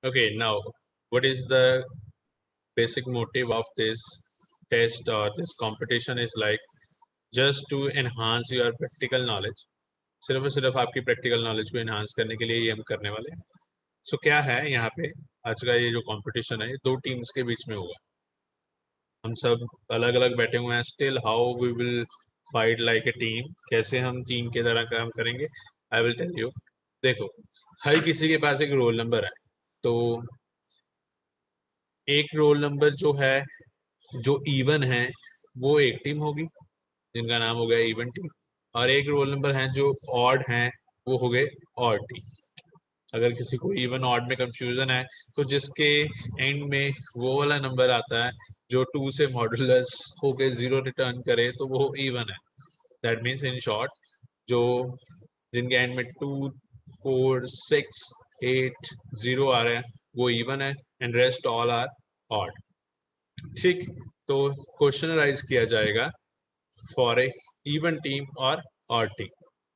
Okay, now what is the basic motive of this test or this competition is like just to enhance your practical knowledge. सिर्फ और सिर्फ आपकी practical knowledge को enhance करने के लिए ये हम करने वाले हैं. सो क्या है यहाँ पे आज का ये जो कंपटीशन है ये दो टीम्स के बीच में होगा. हम सब अलग अलग बैठे हुए हैं. Still how we will fight like a team, कैसे हम टीम की तरह काम करेंगे, आई विल टेल यू. देखो, हर किसी के पास एक रोल नंबर है. तो एक रोल नंबर जो है, जो इवन है, वो एक टीम होगी जिनका नाम हो गया इवन टीम. और एक रोल नंबर है जो ऑड हैं, वो हो गए ऑड टीम. अगर किसी को इवन ऑड में कंफ्यूजन है तो जिसके एंड में वो वाला नंबर आता है जो 2 से मॉडुलस होके 0 रिटर्न करे तो वो इवन है. दैट मीन्स इन शॉर्ट, जो जिनके एंड में 2, 4, 6, 8, 0 आ रहे हैं वो इवन है and rest all are odd. ठीक. तो क्वेश्चन राइज किया जाएगा फॉर ए इवन टीम और ऑड टीम.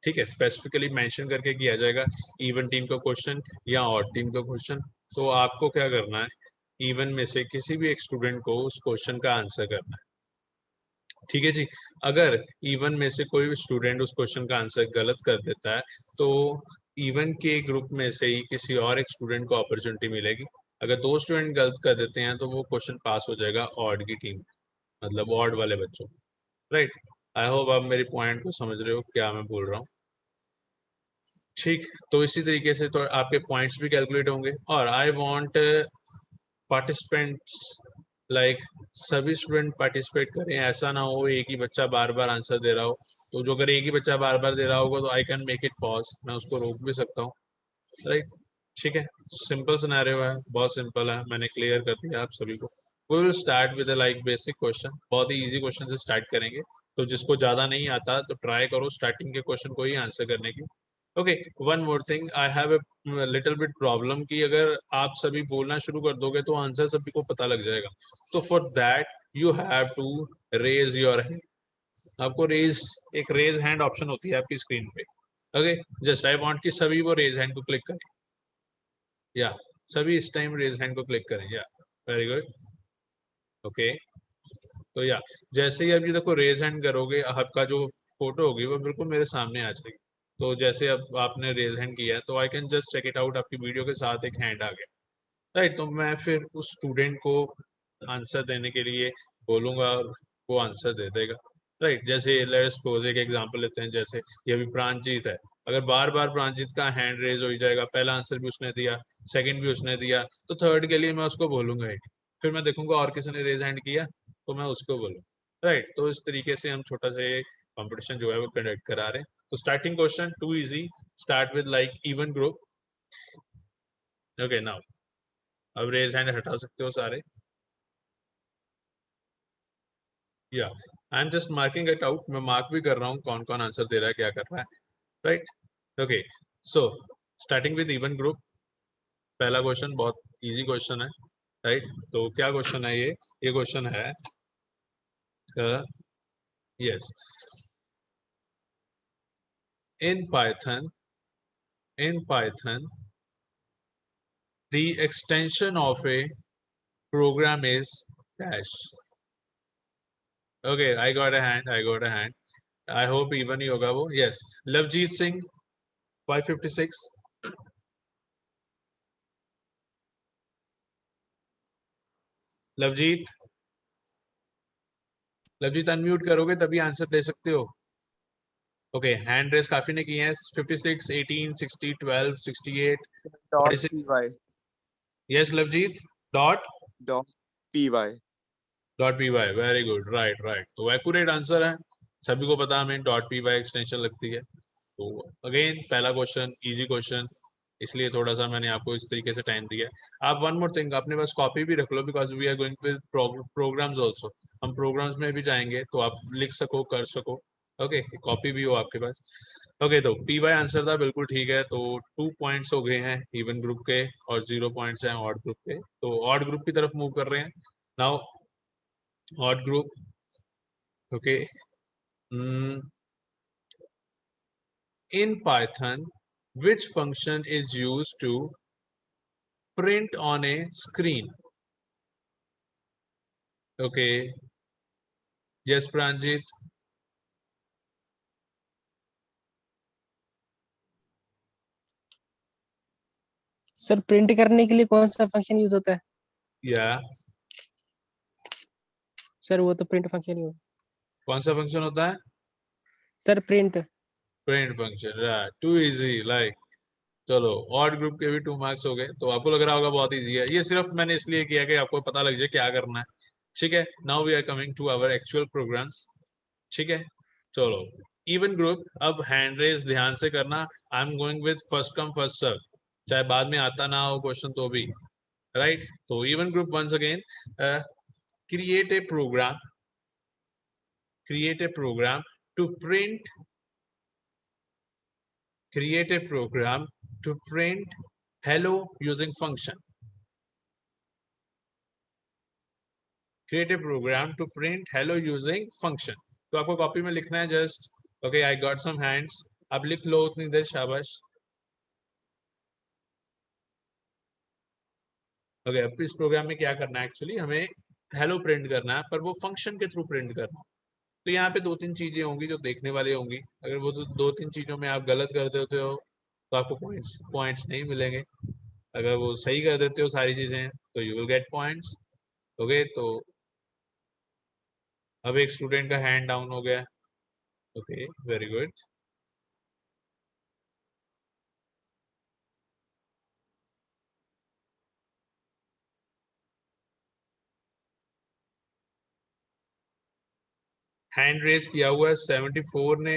ठीक है, स्पेसिफिकली मेंशन करके किया जाएगा इवन टीम का क्वेश्चन या ऑड टीम का क्वेश्चन. तो आपको क्या करना है, इवन में से किसी भी एक स्टूडेंट को उस क्वेश्चन का आंसर करना है. ठीक है जी. अगर इवन में से कोई भी स्टूडेंट उस क्वेश्चन का आंसर गलत कर देता है तो इवन के ग्रुप में से ही किसी और एक स्टूडेंट को अपॉर्चुनिटी मिलेगी. अगर दो स्टूडेंट गलत कर देते हैं तो वो क्वेश्चन पास हो जाएगा ऑड की टीम, मतलब ऑड वाले बच्चों. राइट. आई होप आप मेरी पॉइंट को समझ रहे हो क्या मैं बोल रहा हूँ. ठीक. तो इसी तरीके से तो आपके पॉइंट्स भी कैलकुलेट होंगे. और आई वांट पार्टिसिपेंट्स, लाइक सभी स्टूडेंट पार्टिसिपेट करें. ऐसा ना हो एक ही बच्चा बार बार आंसर दे रहा हो. तो जो अगर एक ही बच्चा बार बार दे रहा होगा तो I can make it pause, मैं उसको रोक भी सकता हूँ. राइट. ठीक है. सिंपल सिनेरियो है, बहुत सिंपल है, मैंने क्लियर कर दिया आप सभी को. We will start with like basic question. बहुत ही इजी क्वेश्चन से स्टार्ट करेंगे. तो जिसको ज्यादा नहीं आता तो ट्राई करो स्टार्टिंग के क्वेश्चन को ही आंसर करने की. Okay. One more thing, I have a little bit problem कि अगर आप सभी बोलना शुरू कर दोगे तो आंसर सभी को पता लग जाएगा. तो for that you have to raise your hand. आपको रेज, एक रेज हैंड ऑप्शन होती है आपकी स्क्रीन पे. ओके. जस्ट आई वांट कि सभी वो रेज हैंड को क्लिक करें. या सभी इस टाइम रेज हैंड को क्लिक करें. या वेरी गुड. ओके. तो या जैसे ही अभी देखो रेज हैंड करोगे आपका जो फोटो होगी वो बिल्कुल मेरे सामने आ जाएगी. तो जैसे अब आपने रेज हैंड किया है तो I can just check it out, आपकी वीडियो के साथ एक हैंड आ गया. राइट. तो मैं फिर उस स्टूडेंट को आंसर देने के लिए बोलूंगा और वो आंसर दे देगा. राइट. जैसे लेट्स सपोज एक एग्जांपल लेते हैं. जैसे ये अभी प्रांजीत है. अगर बार बार प्रांजीत का हैंड रेज हो जाएगा, पहला आंसर भी उसने दिया, सेकंड भी उसने दिया, तो थर्ड के लिए मैं उसको बोलूंगा ही. फिर मैं देखूंगा और किसी ने रेज हैंड किया तो मैं उसको बोलूँ. राइट. तो इस तरीके से हम छोटा सा ये कॉम्पिटिशन जो है वो कंडक्ट करा रहे हैं. तो starting question too easy, start with like even group. Okay. Now अब रेज हैंड हटा सकते हो सारे. या I am just marking it out, मैं मार्क भी कर रहा हूँ कौन कौन आंसर दे रहा है, क्या कर रहा है. Right. Okay. So starting with even group. पहला क्वेश्चन बहुत इजी क्वेश्चन है. राइट. तो क्या क्वेश्चन है ये क्वेश्चन है yes, in Python, in Python the extension of a program is dash. Okay, I got a hand, I got a hand. I hope even ही होगा वो. Yes. Lavjeet Singh 556. Lavjeet, Lavjeet unmute करोगे तभी आंसर दे सकते हो. ओके. हैंड रेस काफी ने किए हैं. 56, 18, 60, 12, 68, dot 46. py yes Lavjeet. Dot dot py dot P Y. Very good. Right right. तो एक्यूरेट आंसर है. सभी को पता हमें डॉट पी वाई एक्सटेंशन लगती है. तो अगेन पहला क्वेश्चन इजी क्वेश्चन, इसलिए थोड़ा सा मैंने आपको इस तरीके से टाइम दिया. आप वन मोर थिंग अपने पास कॉपी भी रख लो because we are going with programs also. हम प्रोग्राम्स में भी जाएंगे तो आप लिख सको, कर सको. ओके. कॉपी भी हो आपके पास. ओके. तो पी वाई आंसर था, बिल्कुल ठीक है. तो 2 पॉइंट्स हो गए हैं इवन ग्रुप के और 0 पॉइंट्स हैं ऑड ग्रुप के. तो ऑड ग्रुप की तरफ मूव कर रहे हैं now. odd group. Okay. In Python, which function is used to print on a screen. Okay, yes Pranjit. Sir print करने के लिए कौन सा फंक्शन यूज होता है? या सर वो तो प्रिंट फंक्शन ही होता कौन सा फंक्शन होता है? है sir, print. Print function. Too easy like. चलो ऑड ग्रुप के भी 2 मार्क्स हो गए, तो आपको लग रहा होगा बहुत इजी है। ये सिर्फ मैंने इसलिए किया कि आपको पता लग जाए क्या करना है। ठीक है, now we are coming to our actual programs. ठीक है, चलो इवन ग्रुप। अब हैंड रेज ध्यान से करना। I am going with first come first serve, चाहे बाद में आता ना हो क्वेश्चन तो भी। राइट, तो even group once again, create a program, create a program to print create a program to print hello using function. Create a program to print hello using function. तो आपको कॉपी में लिखना है just. Okay, I got some hands. अब लिख लो उतनी देर, शाबाश। Okay, अब इस प्रोग्राम में क्या करना है, एक्चुअली हमें हेलो प्रिंट करना है, पर वो फंक्शन के थ्रू प्रिंट करना है। तो यहाँ पे 2-3 चीजें होंगी जो देखने वाली होंगी। अगर वो 2-3 चीजों में आप गलत कर देते हो तो आपको पॉइंट्स पॉइंट्स नहीं मिलेंगे। अगर वो सही कर देते हो सारी चीजें तो you will get points. Okay, तो अब एक स्टूडेंट का हैंड डाउन हो गया। Okay, very good. Hand raise किया हुआ है 74 ने,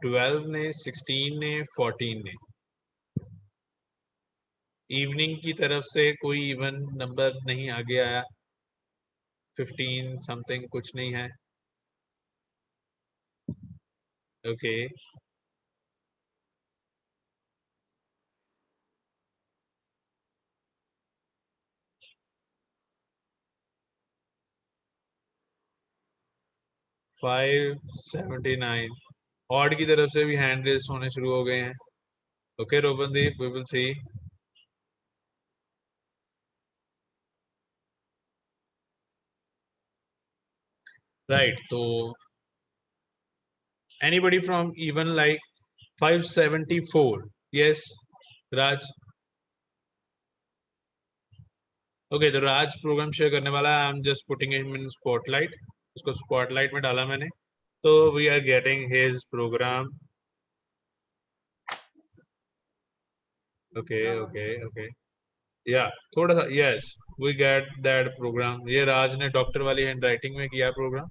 12 ने, 16 ने, 14 ने। इवनिंग की तरफ से कोई इवन नंबर नहीं आगे आया। 15 समथिंग कुछ नहीं है। ओके, 579 ऑड की तरफ से भी हैंड रेज होने शुरू हो गए हैं। Okay Robandeep, we will see. Right, तो anybody from even like 574? Yes Raj. Okay, तो राज प्रोग्राम शेयर करने वाला है। I am just putting him in spotlight. उसको स्पॉटलाइट में डाला मैंने। तो we are getting his program. Okay okay okay, या थोड़ा सा, yes we get that program. ये राज ने डॉक्टर वाली हैंड राइटिंग में किया program,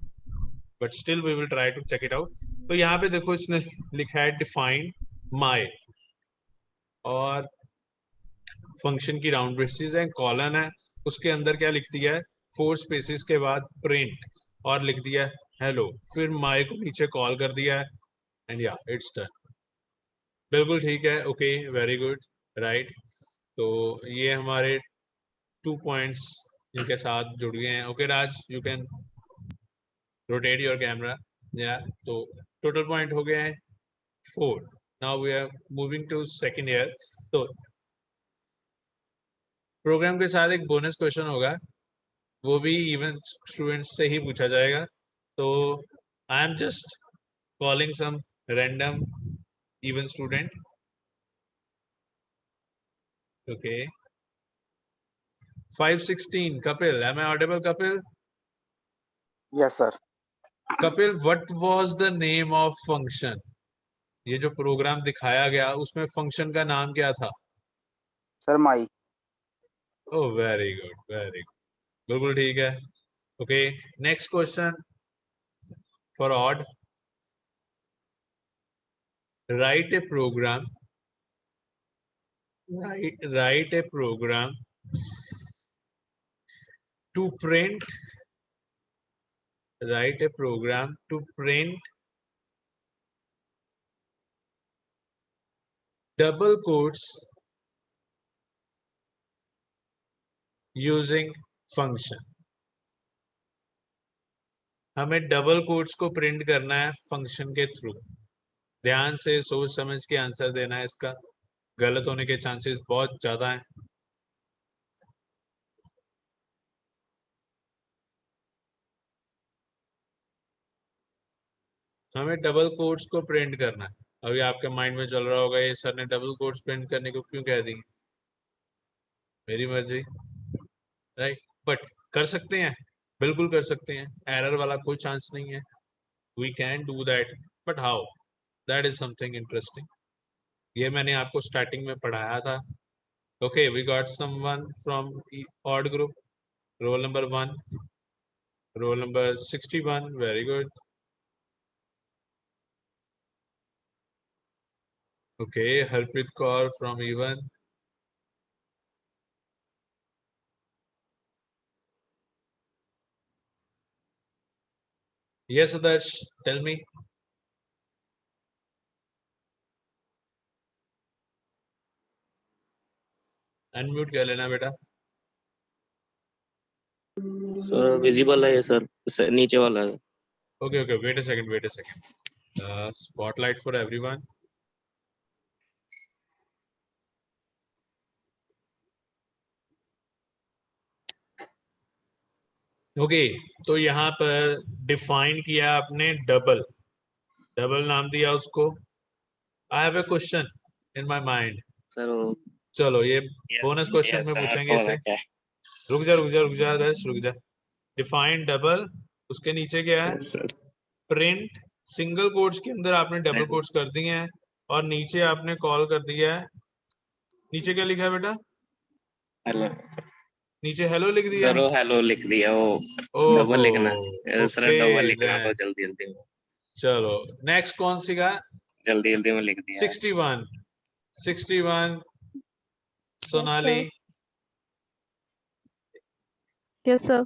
but still we will try to check it out. तो यहाँ पे देखो इसने लिखा है डिफाइन माई, और फंक्शन की राउंड ब्रेसेस है, कॉलन है, उसके अंदर क्या लिख दिया है, 4 स्पेसिस के बाद प्रिंट, और लिख दिया है हेलो, फिर माई को नीचे कॉल कर दिया है, एंड या इट्स डन। बिल्कुल ठीक है। Okay, very good. राइट, तो ये हमारे 2 पॉइंट्स इनके साथ जुड़ गए हैं। Okay Raj, you can rotate your camera. या तो टोटल पॉइंट हो गए हैं 4। Now we are moving to second year. तो प्रोग्राम के साथ एक बोनस क्वेश्चन होगा, वो भी इवन स्टूडेंट्स से ही पूछा जाएगा। तो I am just calling some random even student. Okay, 516 Kapil, am I audible Kapil? Yes sir. Kapil, what was the name of function? ये जो प्रोग्राम दिखाया गया उसमें फंक्शन का नाम क्या था? Sir my. Oh very good, very good, बिल्कुल ठीक है। Okay, next question for odd. Write a program, write a program to print, write a program to print double quotes using function। हमें डबल कोट्स को print करना है function के through. ध्यान से सोच समझ के आंसर देना है इसका, गलत होने के चांसेस बहुत ज्यादा हैं। हमें डबल कोट्स को प्रिंट करना है। अभी आपके माइंड में चल रहा होगा ये सर ने डबल कोट्स प्रिंट करने को क्यों कह दी, मेरी मर्जी, राइट। बट कर सकते हैं, बिल्कुल कर सकते हैं, एरर वाला कोई चांस नहीं है, we can do that. But how, that is something interesting. ये मैंने आपको स्टार्टिंग में पढ़ाया था। Okay, we got someone from odd group, roll number 1, roll number 61, very good. Okay, Harpreet Kaur from even. Yes, Adarsh, tell me. Unmute कर लेना बेटा। Sir visible है सर, नीचे वाला है। Okay okay, wait a second. Spotlight for everyone. Okay, तो यहाँ पर डिफाइन किया आपने डबल, डबल नाम दिया उसको। I have a question in my mind. Sir चलो ये बोनस क्वेश्चन में पूछेंगे इसे। रुक जा आदर्श, रुक जा। डिफाइन डबल, उसके नीचे क्या है, प्रिंट सिंगल कोट्स के अंदर आपने डबल कोट्स कर दिए हैं, और नीचे आपने कॉल कर दिया है। नीचे क्या लिखा है बेटा, हेलो नीचे हेलो लिख दिया सर, वो हेलो लिख दिया, वो डबल लिखना सर, डबल लिखना तो जल्दी जल्दी में। चलो नेक्स्ट कौन सी का, जल्दी जल्दी में लिख दिया। 61 सोनाली। Yes sir.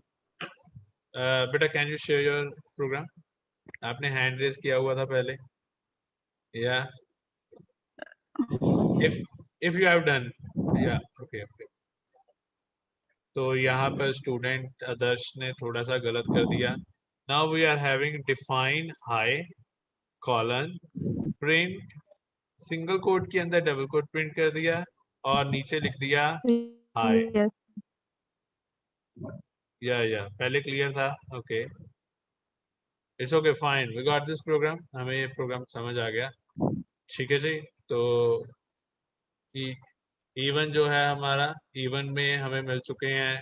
बेटा can you share your program, आपने हैंड रेज किया हुआ था पहले, या इफ यू हैव डन, या ओके ओके। तो यहाँ पर स्टूडेंट आदर्श ने थोड़ा सा गलत कर दिया। Now we are having define hi colon print, single quote के अंदर डबल कोट प्रिंट कर दिया, और नीचे लिख दिया हाई। यस या पहले क्लियर था, okay it's okay fine, we got this program, हमें ये प्रोग्राम समझ आ गया, ठीक है जी। तो इवन जो है हमारा, इवन में हमें मिल चुके हैं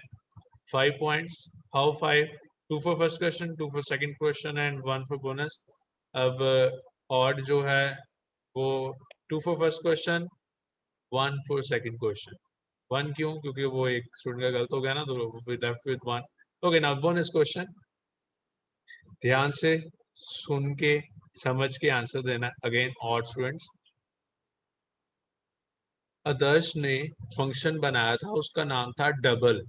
5 points. How 5? 2 for first question, 2 for second question and 1 for bonus. अब ऑड जो है वो 2 for first question, 1 for second question. 1 क्यों, क्योंकि वो एक स्टूडेंट का गलत हो गया ना, तो we left with 1। Okay, now bonus question, ध्यान से सुन के समझ के आंसर देना। अगेन ऑड स्टूडेंट्स, आदर्श ने फंक्शन बनाया था, उसका नाम था डबल।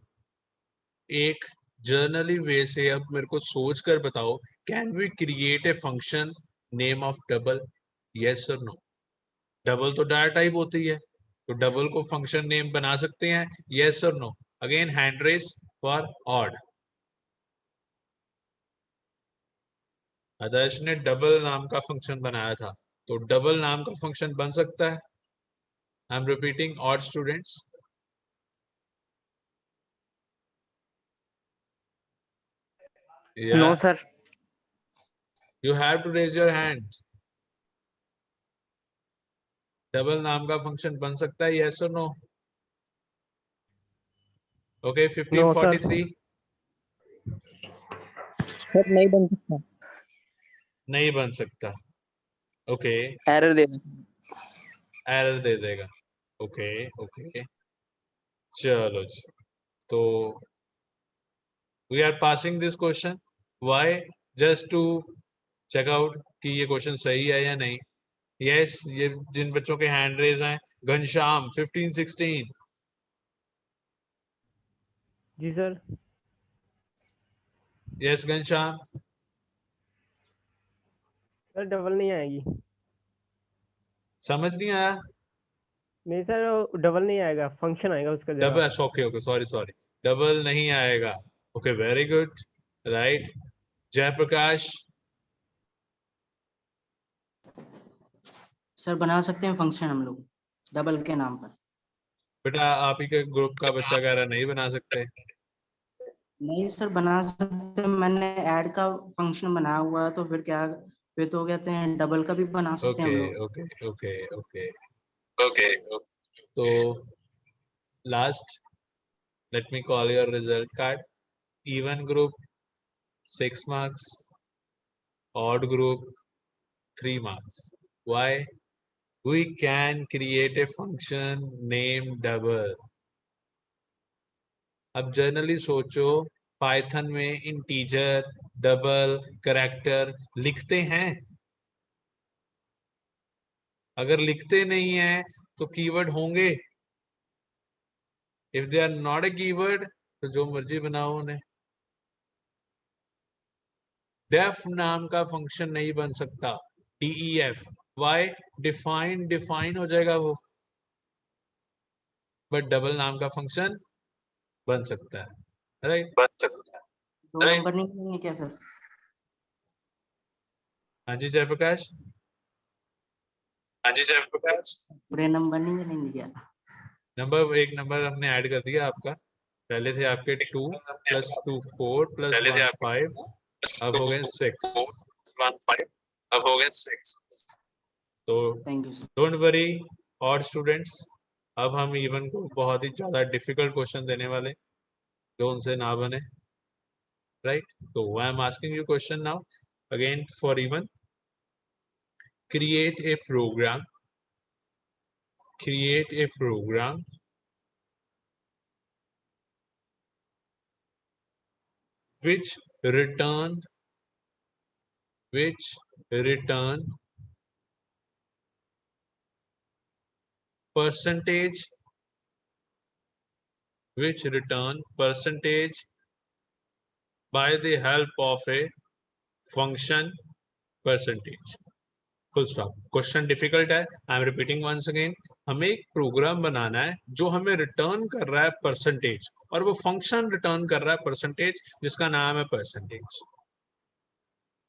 एक जर्नली वे से अब मेरे को सोच कर बताओ, can we create a function name of double, yes और नो? डबल तो डाटा टाइप होती है, तो डबल को फंक्शन नेम बना सकते हैं, यस और no? Again hand raise for odd. Adarsh ने डबल नाम का फंक्शन बनाया था, तो डबल नाम का फंक्शन बन सकता है। I am repeating, odd students. No sir. You have to raise your hand. Double नाम का फंक्शन बन सकता है, yes or no? Okay, 1543 sir नहीं बन सकता, नहीं बन सकता। ओके, एरर दे एरर दे देगा। ओके ओके, चलो जी। तो we are passing this question, why? Just to check out कि ये क्वेश्चन सही है या नहीं। यस, ये जिन बच्चों के हैंड रेज हैं, घनश्याम 1516। जी sir. Yes Ghanshyam, sir double नहीं आएगी। समझ नहीं आया? नहीं सर, डबल नहीं आएगा, फंक्शन आएगा उसका जगह। Double, okay okay, sorry, double नहीं आएगा। Okay, very good, right. Jayprakash, sir बना सकते हैं फंक्शन हम लोग डबल के नाम पर। बेटा आप ही के ग्रुप का बच्चा कह रहा नहीं बना सकते। नहीं सर बना सकते हैं, मैंने ऐड का फंक्शन बनाया हुआ है, तो फिर क्या फिर तो कहते हैं डबल का भी बना सकते हैं हम ओके लोग। ओके ओके ओके ओके तो last let me call your result card. Even group 6 marks, odd group 3 marks. Why? We can create a function named double. अब जनरली सोचो पाइथन में इंटीजर डबल करैक्टर लिखते हैं? अगर लिखते नहीं है तो कीवर्ड होंगे। If they are not a keyword तो जो मर्जी बनाओ उन्हें। डेफ नाम का फंक्शन नहीं बन सकता, DEF। वाई? डिफाइन डिफाइन हो जाएगा वो, बट डबल नाम का फंक्शन बन सकता है, राइट? बन सकता है, 2 नंबर नहीं मिलेंगे क्या सर? हाँ जी जयप्रकाश। हाँ जी जयप्रकाश। पूरे नंबर नहीं मिलेंगे क्या? नंबर एक नंबर हमने ऐड कर दिया आपका। पहले थे आपके 2 + 2 4 + 1 5, अब हो गए 6। अब हो गए 6। तो thank you sir. Don't worry और स्टूडेंट्स, अब हम इवन को बहुत ही ज्यादा डिफिकल्ट क्वेश्चन देने वाले जो उनसे ना बने, राइट? तो I am asking you question now again for even. create a program which return percentage by the help of a function percentage। Full stop. Question difficult है, I am repeating once again. हमें एक programme बनाना है जो हमें return कर रहा है percentage, और वो फंक्शन रिटर्न कर रहा है परसेंटेज जिसका नाम है परसेंटेज।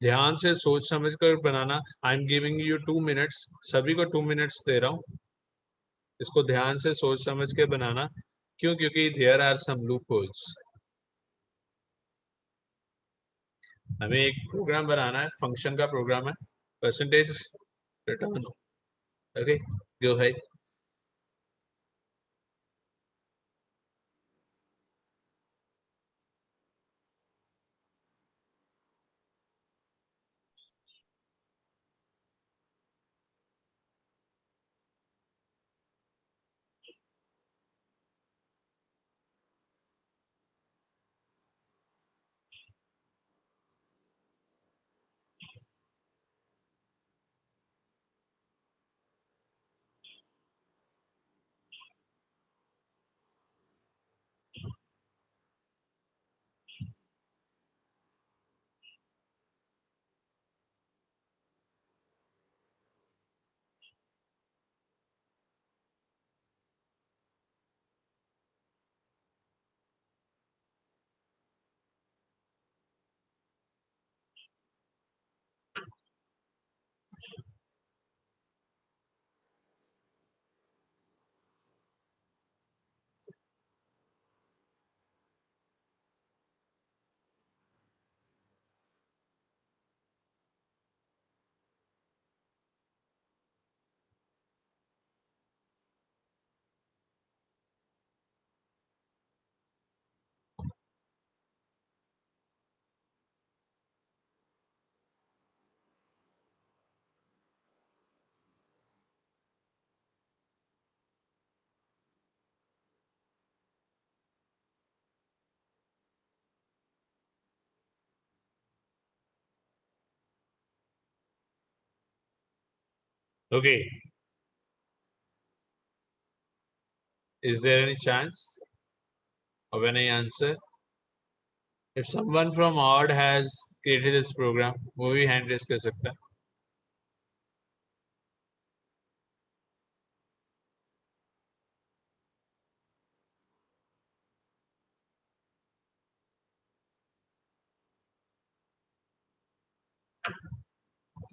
ध्यान से सोच समझ कर बनाना। I am giving you 2 minutes, सभी को 2 मिनट्स दे रहा हूँ। इसको ध्यान से सोच समझ के बनाना। क्यों? क्योंकि there are some loopholes. हमें एक प्रोग्राम बनाना है, फंक्शन का प्रोग्राम है, परसेंटेज रिटर्न। ओके गो है। Okay, is there any chance of any answer? If someone from odd has created this program, वो भी hand raise कर सकता है।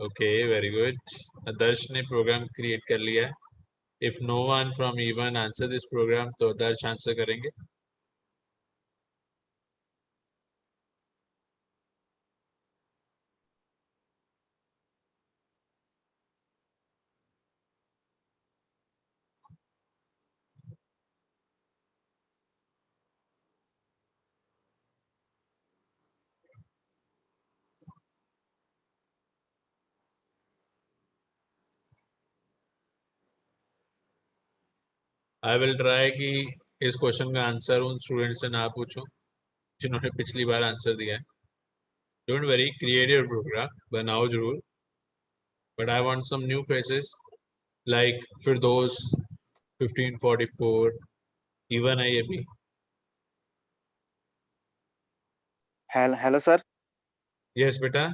Okay, very good. आदर्श ने प्रोग्राम क्रिएट कर लिया है। If no one from even answer this program, तो आदर्श आंसर करेंगे। आई विल ट्राई कि इस क्वेश्चन का आंसर उन स्टूडेंट से ना पूछूं जिन्होंने पिछली बार आंसर दिया है. Don't worry, create your program, बनाओ जरूर, but I want some new faces like Firdaus 1544, even है ये भी. Hello sir. यस बेटा.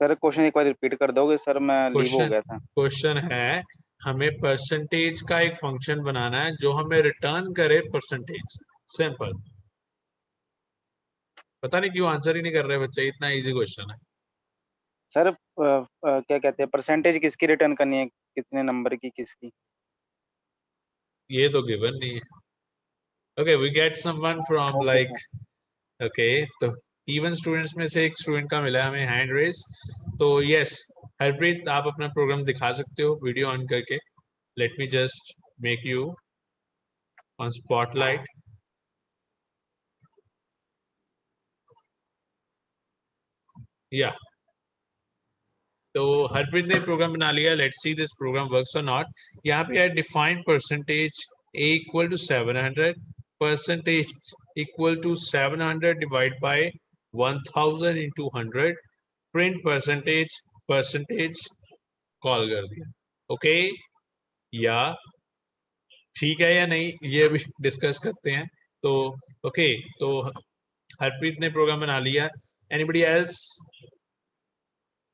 सर क्वेश्चन एक बार रिपीट कर दोगे सर, मैं लीव हो गया था. क्वेश्चन है, हमें परसेंटेज का एक फंक्शन बनाना है जो हमें रिटर्न करे परसेंटेज. सिंपल. पता नहीं क्यों आंसर ही नहीं कर रहे बच्चे, इतना इजी क्वेश्चन है. सर क्या कहते हैं, परसेंटेज किसकी रिटर्न करनी है, कितने नंबर की, किसकी? ये तो गिवन नहीं है. Okay, we get someone from okay like, sir. Okay, तो इवन स्टूडेंट्स में से एक स्टूडेंट का मिला हमें हैंड रेस. तो यस, हरप्रीत आप अपना प्रोग्राम दिखा सकते हो वीडियो ऑन करके. Let me just make you on spotlight. Yeah, तो हरप्रीत ने प्रोग्राम बना लिया. Let's see this program works और नॉट. यहाँ पे है define percentage a equal to 700, percentage equal to 700 divide by 1000 into 100, print percentage, percentage call कर दिया. ओके, या ठीक है या नहीं ये भी डिस्कस करते हैं. तो ओके, तो हरप्रीत ने प्रोग्राम बना लिया. Anybody else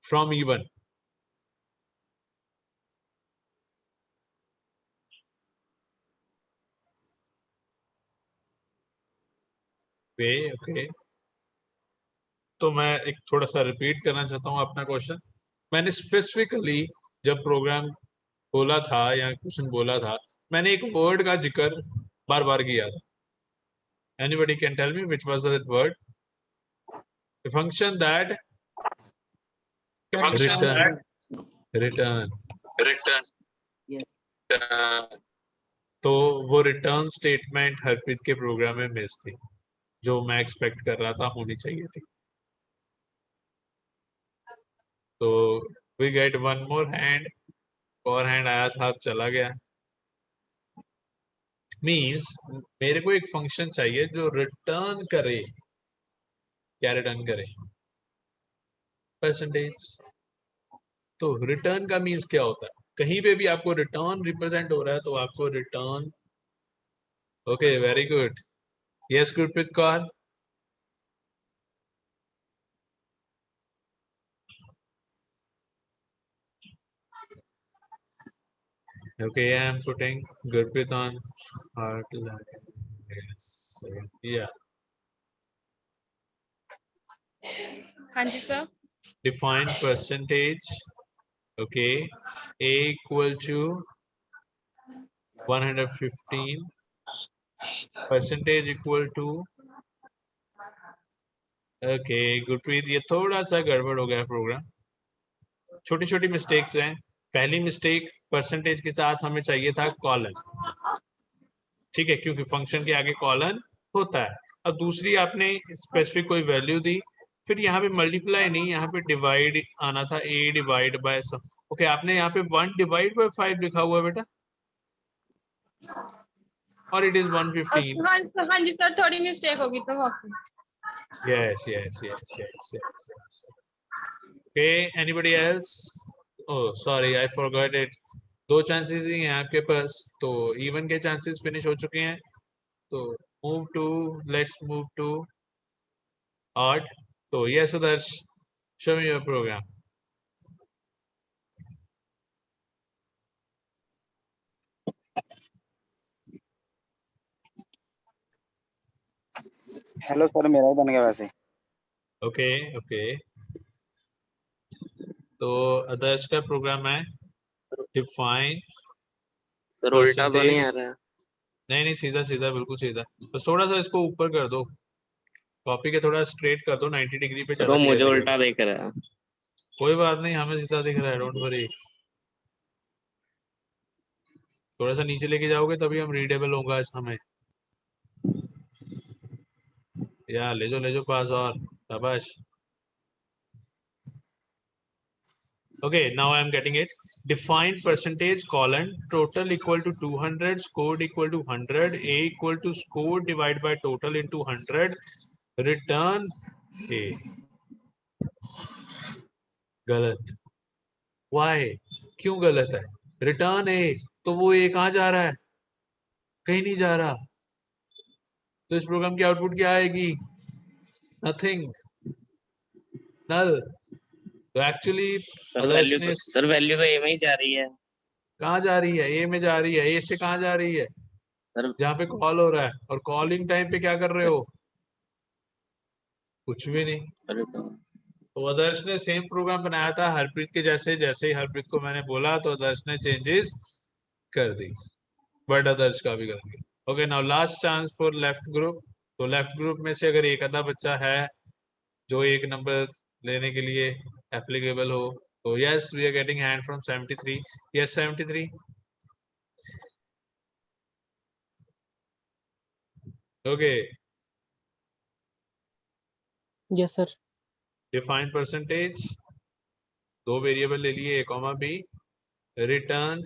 from even? Okay, तो मैं एक थोड़ा सा रिपीट करना चाहता हूँ अपना क्वेश्चन. मैंने स्पेसिफिकली जब प्रोग्राम बोला था या क्वेश्चन बोला था, मैंने एक वर्ड का जिक्र बार बार किया था. Anybody can tell me which was that word? The function that return, return. तो वो रिटर्न स्टेटमेंट हरप्रीत के प्रोग्राम में मिस थी, जो मैं एक्सपेक्ट कर रहा था होनी चाहिए थी. तो we get one more hand. और हैंड आया था, अब चला गया. मींस मेरे को एक फंक्शन चाहिए जो रिटर्न करे. क्या रिटर्न करे? परसेंटेज. तो रिटर्न का मींस क्या होता है? कहीं पे भी आपको रिटर्न रिप्रेजेंट हो रहा है तो आपको return. Okay, very good. Yes Gurpreet Kaur. Okay, I am putting Gurpreet on heart. Yes, yeah. हाँ जी sir. Define percentage. Okay, A equal to 115. Percentage equal to. Okay, Gurpreet, ये थोड़ा सा गड़बड़ हो गया प्रोग्राम. छोटी छोटी मिस्टेक्स हैं. पहली मिस्टेक, परसेंटेज के साथ हमें चाहिए था कॉलन. ठीक है, क्योंकि फंक्शन के आगे कॉलन होता है. अब दूसरी आपने स्पेसिफिक कोई वैल्यू दी, फिर यहाँ पे मल्टीप्लाई नहीं, यहाँ पे डिवाइड आना था. a divide by sum. ओके, आपने यहाँ पे 1 डिवाइड बाय 5 लिखा हुआ है बेटा, और इट इज 115. हाँ जी सर, थोड़ी मिस्टेक होगी तो माफी. Yes yes yes yes yes. Okay, anybody else? Oh sorry, I forgot it. 2 chances ही हैं आपके पास, तो इवन के चांसेस फिनिश हो चुके हैं. तो लेट्स मूव टू odd. तो yes Adarsh, show me your program. Hello sir, मेरा ही बन गया वैसे. ओके ओके, तो आदर्श का प्रोग्राम है डिफाइन. सर उल्टा तो नहीं आ रहा? नहीं नहीं, सीधा सीधा, बिल्कुल सीधा. बस थोड़ा सा इसको ऊपर कर दो, कॉपी के थोड़ा स्ट्रेट कर दो, 90 डिग्री पे. सर वो मुझे उल्टा देख रहा है. कोई बात नहीं, हमें सीधा दिख रहा है, डोंट वरी. थोड़ा सा नीचे लेके जाओगे तभी हम रीडेबल होगा इस हमें. या ले जाओ पास, और शाबाश. Okay, now I am getting it. Define percentage colon total equal to 200, scored equal to 100, A equal to score divided by total into 100, return A. गलत. Why? क्यों गलत है? Return A. तो वो A कहाँ जा रहा है? कहीं नहीं जा रहा. तो इस प्रोग्राम की आउटपुट क्या आएगी? Nothing. Null. तो एक्चुअली सर वैल्यू तो ए में ही जा रही है. कहाँ जा रही है? ए में जा रही है. ए से कहाँ जा रही है? सर जहाँ पे कॉल हो रहा है. और कॉलिंग टाइम पे क्या कर रहे हो? कुछ भी नहीं. तो आदर्श ने सेम प्रोग्राम बनाया था हरप्रीत के जैसे. जैसे ही हरप्रीत को मैंने बोला तो आदर्श ने चेंजेस कर दी, बट आदर्श का भी कर दिया. Okay, now last chance for left group. तो लेफ्ट ग्रुप में से अगर एक आधा बच्चा है जो एक नंबर लेने के लिए एप्लीकेबल हो, तो yes, we are getting hand from 73. Yes 73. Okay, yes sir. Define percentage. दो वेरिएबल ले लिए, A comma B. Return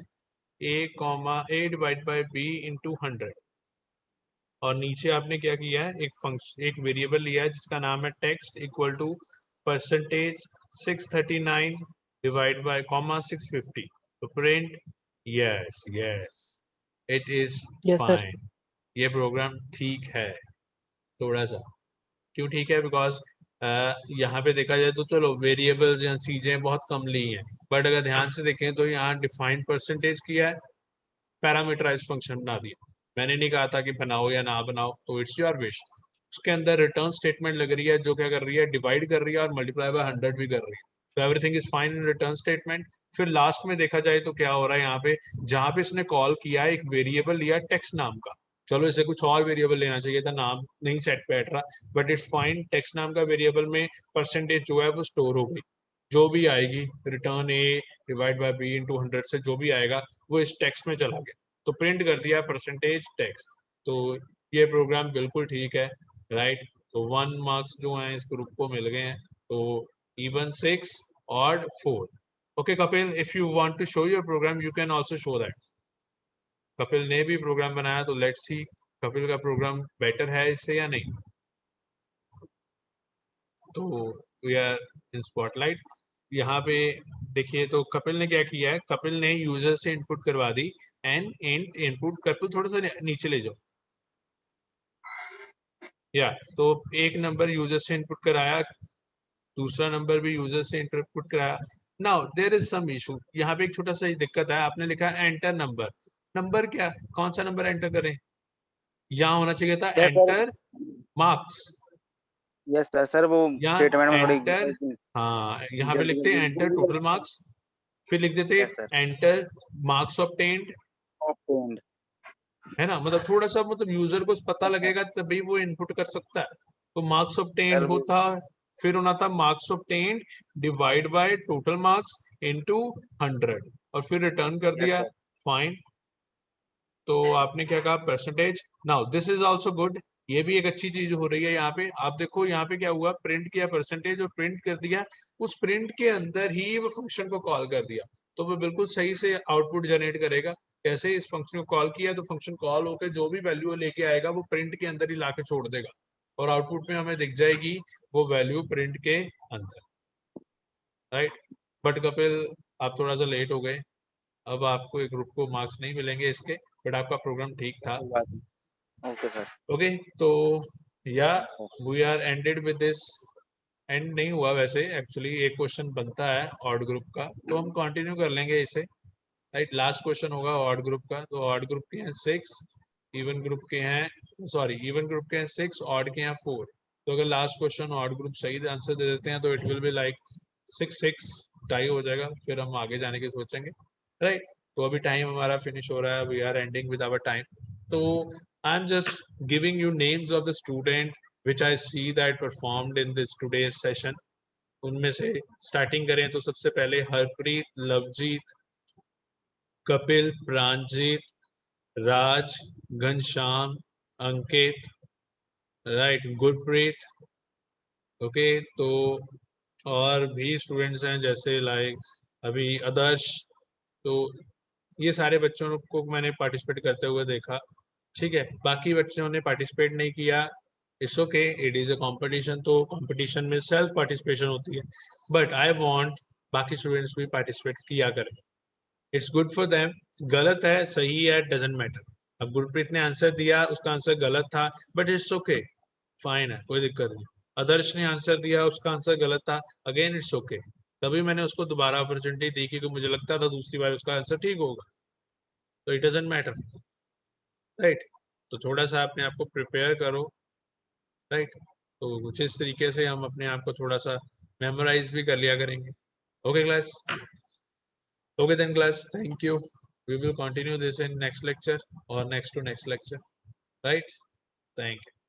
a divide by b into 100. और नीचे आपने क्या किया है? एक फंक्शन, एक वेरिएबल लिया है जिसका नाम है text equal to percentage 639 divide by comma 650. तो print yes yes it is Yes, sir. Fine. ये प्रोग्राम ठीक है. थोड़ा सा क्यों ठीक है? बिकॉज यहाँ पे देखा जाए तो चलो वेरिएबल्स या चीजें बहुत कम ली हैं, बट अगर ध्यान से देखें तो यहाँ डिफाइंड परसेंटेज किया है, पैरामीटराइज फंक्शन बना दिया. मैंने नहीं कहा था कि बनाओ या ना बनाओ, तो इट्स योर विश. उसके अंदर रिटर्न स्टेटमेंट लग रही है जो क्या कर रही है? डिवाइड कर रही है और मल्टीप्लाई बाय 100 भी कर रही है. तो everything is fine in return statement. फिर लास्ट में देखा जाए तो क्या हो रहा है यहाँ पे? जहाँ पे इसने कॉल किया एक वेरिएबल लिया टेक्स्ट नाम का. चलो इसे कुछ और वेरिएबल लेना चाहिए था, नाम नहीं सेट बैठ रहा, बट इट्स फाइन. टेक्स्ट नाम का वेरिएबल में परसेंटेज जो है वो स्टोर हो गई. जो भी आएगी return a divide by b into 100 से जो भी आएगा वो इस टेक्स्ट में चला गया. तो प्रिंट कर दिया परसेंटेज टेक्स्ट. तो ये प्रोग्राम बिल्कुल ठीक है, राइट. तो 1 मार्क्स जो हैं इस ग्रुप को मिल गए हैं. तो even 6 odd 4. Okay Kapil, if you want to show your program you can also show that. Kapil ने भी प्रोग्राम बनाया, तो लेट्स सी कपिल का प्रोग्राम बेटर है इससे या नहीं. तो वी आर इन स्पॉटलाइट. यहाँ पे देखिए तो कपिल ने क्या किया है? कपिल ने यूजर से इनपुट करवा दी एंड इंट इनपुट. कपिल थोड़ा सा नीचे ले जाओ. या तो एक नंबर यूजर से इनपुट कराया, दूसरा नंबर भी यूजर से इनपुट कराया. Now there is some issue. यहाँ पे एक छोटा सा दिक्कत है. आपने लिखा है एंटर नंबर. नंबर क्या? कौन सा नंबर एंटर करें? यहाँ होना चाहिए था Yes, sir. Enter marks. Yes sir, वो यहाँ स्टेटमेंट में थोड़ी एंटर, हाँ यहाँ पे जल्दी लिखते हैं एंटर टोटल मार्क्स, फिर लिख देते Yes, sir. Enter marks obtained, obtained. है ना. मतलब थोड़ा सा मतलब यूजर को पता लगेगा तभी वो इनपुट कर सकता है. तो मार्क्स ऑब्टेन्ड Sir, वो- होता, फिर होना था marks obtained divide by total marks into 100 और फिर रिटर्न कर Yes, दिया. sir. फाइन. तो आपने क्या कहा? Percentage. Now this is also good. ये भी एक अच्छी चीज हो रही है. यहाँ पे आप देखो, यहाँ पे क्या हुआ? प्रिंट किया परसेंटेज और प्रिंट कर दिया. उस प्रिंट के अंदर ही वो फंक्शन को कॉल कर दिया, तो वो बिल्कुल सही से आउटपुट जनरेट करेगा. कैसे? इस फंक्शन को कॉल किया तो फंक्शन कॉल होकर जो भी वैल्यू लेके आएगा वो प्रिंट के अंदर ही लाके छोड़ देगा और आउटपुट में हमें दिख जाएगी वो वैल्यू प्रिंट के अंदर, राइट. बट कपिल आप थोड़ा सा लेट हो गए. अब आपको एक ग्रुप को मार्क्स नहीं मिलेंगे इसके, बट आपका प्रोग्राम ठीक था. कोई बात नहीं. Okay sir. ओके, तो yeah we are ended with this. End नहीं हुआ वैसे, एक्चुअली एक क्वेश्चन बनता है ऑड ग्रुप का, तो हम कंटिन्यू कर लेंगे इसे, राइट. लास्ट क्वेश्चन होगा ऑड ग्रुप का. तो ऑड ग्रुप के हैं 6, इवन ग्रुप के हैं, सॉरी इवन ग्रुप के हैं 6, ऑड के हैं 4. तो अगर लास्ट क्वेश्चन ऑड ग्रुप सही आंसर दे देते हैं तो it will be like 6-6 tie हो जाएगा. फिर हम आगे जाने की सोचेंगे, राइट. तो अभी टाइम हमारा फिनिश हो रहा है. We are ending with our time. तो I am just giving you names of the student which I see that performed in this today's session. उनमें से स्टार्टिंग करें तो सबसे पहले हरप्रीत, लवजीत, कपिल, प्रांजीत, राज, घनश्याम, अंकित, राइट, गुरप्रीत. ओके, तो और भी स्टूडेंट्स हैं जैसे लाइक अभी आदर्श, तो ये सारे बच्चों को मैंने पार्टिसिपेट करते हुए देखा, ठीक है। बाकी बच्चों ने पार्टिसिपेट नहीं किया, it's okay, it is a competition, तो कंपटीशन में सेल्फ पार्टिसिपेशन होती है, बट आई वांट बाकी स्टूडेंट्स भी पार्टिसिपेट किया करें, इट्स गुड फॉर देम। गलत है सही है डजेंट मैटर। अब गुरप्रीत ने आंसर दिया, उसका आंसर गलत था, बट इट्स ओके, फाइन है, कोई दिक्कत नहीं। आदर्श ने आंसर दिया, उसका आंसर गलत था, अगेन इट्स ओके, तभी मैंने उसको दोबारा अपॉर्चुनिटी दी क्योंकि मुझे लगता था दूसरी बार उसका आंसर ठीक होगा, तो इट डजंट मैटर, राइट। तो थोड़ा सा अपने आप को प्रिपेयर करो, राइट। तो जिस तरीके से हम अपने आप को थोड़ा सा मेमोराइज भी कर लिया करेंगे। Okay class, okay then class, thank you, we will continue this in next lecture or next to next lecture, right? Thank you.